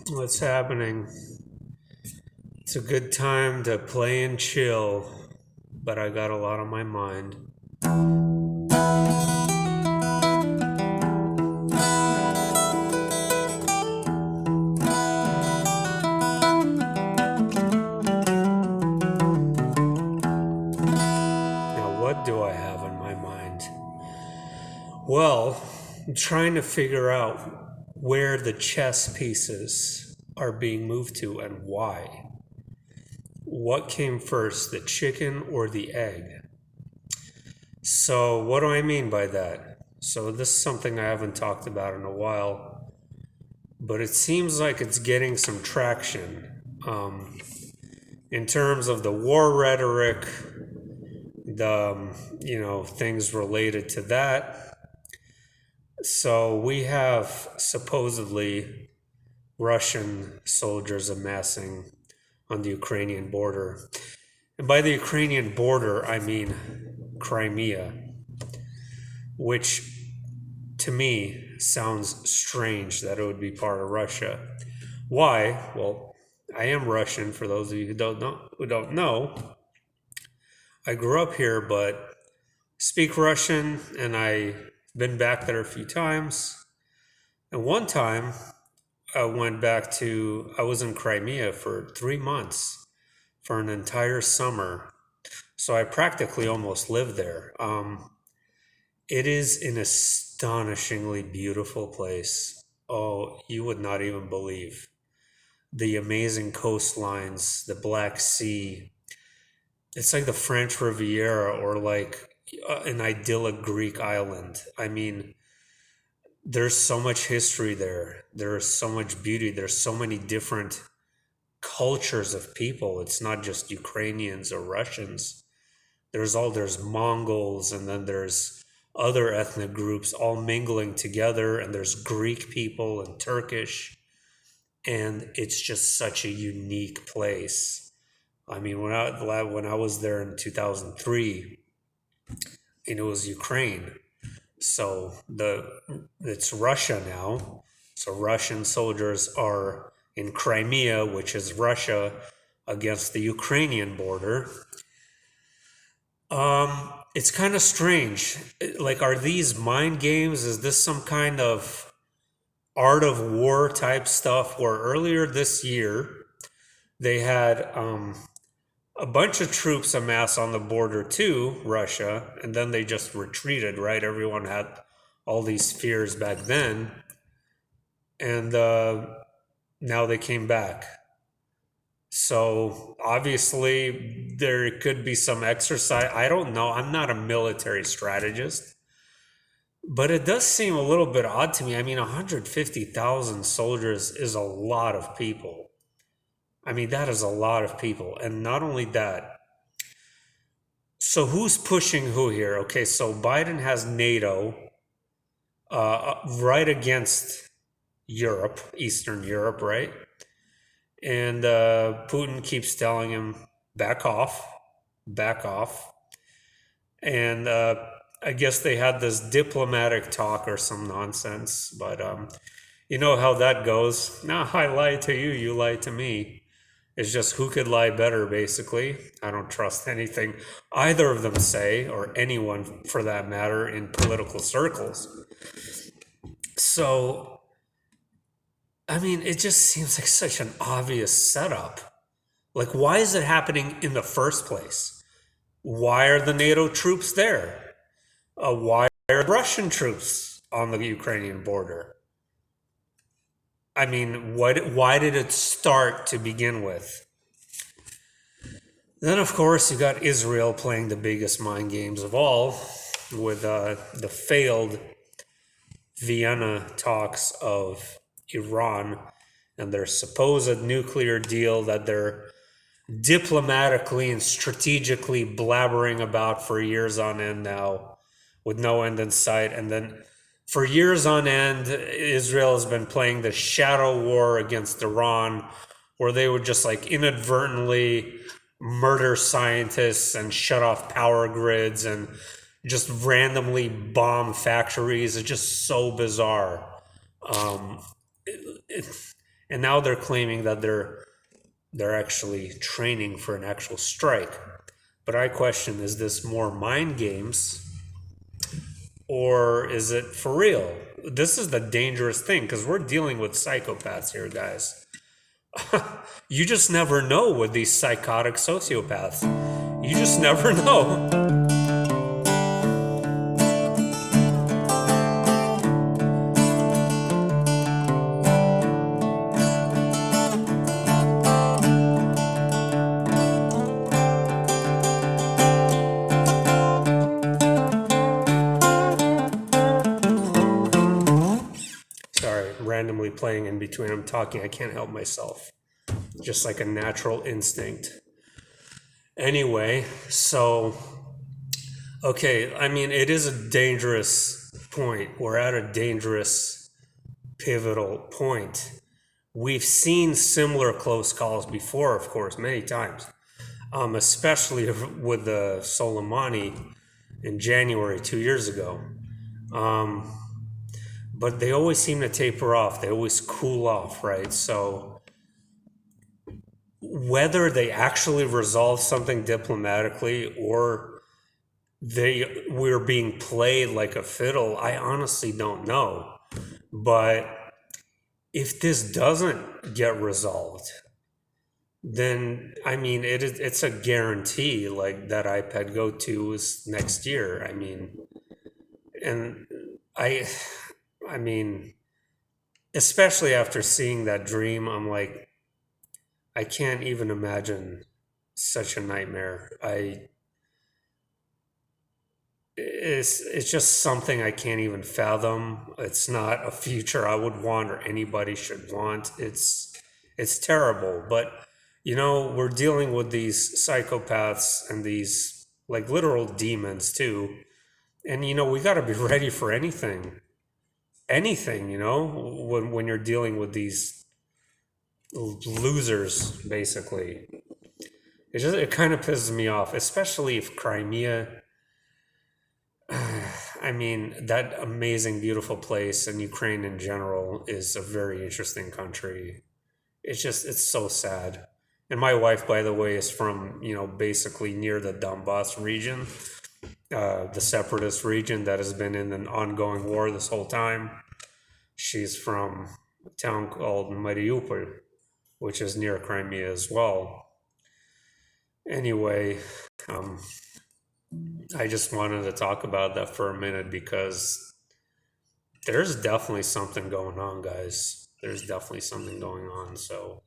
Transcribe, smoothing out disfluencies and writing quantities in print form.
What's happening? It's a good time to play and chill, but I got a lot on my mind. Now, what do I have on my mind? Well, I'm trying to figure out where the chess pieces are being moved to and why. What came first, the chicken or the egg? So, what do I mean by that? So, this is something I haven't talked about in a while, but it seems like it's getting some traction in terms of the war rhetoric, the things related to that. So, we have supposedly Russian soldiers amassing on the Ukrainian border. And by the Ukrainian border, I mean Crimea, which to me sounds strange that it would be part of Russia. Why? Well, I am Russian. For those of you who don't know, I grew up here, but speak Russian, and I've been back there a few times. And one time, I was in Crimea for 3 months for an entire summer. So I practically almost lived there. It is an astonishingly beautiful place. Oh, you would not even believe the amazing coastlines, the Black Sea. It's like the French Riviera or like an idyllic Greek island. I mean, there's so much history there. There's so much beauty. There's so many different cultures of people. It's not just Ukrainians or Russians. There's Mongols, and then there's other ethnic groups all mingling together, and there's Greek people and Turkish, and it's just such a unique place. I mean, when I was there in 2003, and it was Ukraine, so it's Russia now. So Russian soldiers are in Crimea, which is Russia, against the Ukrainian border. It's kind of strange. Like, are these mind games? Is this some kind of art of war type stuff where earlier this year they had a bunch of troops amassed on the border to Russia, and then they just retreated, right? Everyone had all these fears back then, and now they came back. So obviously there could be some exercise. I don't know. I'm not a military strategist, but it does seem a little bit odd to me. I mean, 150,000 soldiers is a lot of people. I mean, that is a lot of people. And not only that, so who's pushing who here? Okay, so Biden has NATO right against Europe, Eastern Europe, right? And Putin keeps telling him, back off, back off. And I guess they had this diplomatic talk or some nonsense, but you know how that goes. No, I lied to you, you lied to me. It's just who could lie better, basically. I don't trust anything either of them say, or anyone for that matter, in political circles. So, I mean, it just seems like such an obvious setup. Like, why is it happening in the first place? Why are the NATO troops there? Why are Russian troops on the Ukrainian border? I mean, why did it start to begin with? Then, of course, you got Israel playing the biggest mind games of all with the failed Vienna talks of Iran and their supposed nuclear deal that they're diplomatically and strategically blabbering about for years on end now with no end in sight. And then for years on end, Israel has been playing the shadow war against Iran, where they would just like inadvertently murder scientists and shut off power grids and just randomly bomb factories. It's just so bizarre. Um, it, And now they're claiming that they're actually training for an actual strike. But I question, is this more mind games or is it for real? This is the dangerous thing because we're dealing with psychopaths here, guys. You just never know with these psychotic sociopaths. You just never know. Sorry, randomly playing in between. I'm talking. I can't help myself. Just like a natural instinct. Anyway, so, okay, I mean, it is a dangerous point. We're at a dangerous, pivotal point. We've seen similar close calls before, of course, many times, especially with the Soleimani in January 2 years ago. Um, but they always seem to taper off. They always cool off, right? So whether they actually resolve something diplomatically or we're being played like a fiddle, I honestly don't know. But if this doesn't get resolved, then I mean it's a guarantee like that iPad Go 2 is next year. I mean, and I I mean, especially after seeing that dream, I'm like, I can't even imagine such a nightmare. It's just something I can't even fathom. It's not a future I would want or anybody should want. It's terrible, but we're dealing with these psychopaths and these like literal demons too. And we got to be ready for anything. Anything, when you're dealing with these losers basically. It kind of pisses me off, especially if Crimea, I mean, that amazing, beautiful place and Ukraine in general is a very interesting country. It's so sad. And my wife, by the way, is from, basically near the Donbass region, the separatist region that has been in an ongoing war this whole time. She's from a town called Mariupol, which is near Crimea as well. Anyway, um, I just wanted to talk about that for a minute because there's definitely something going on, guys. There's definitely something going on. So,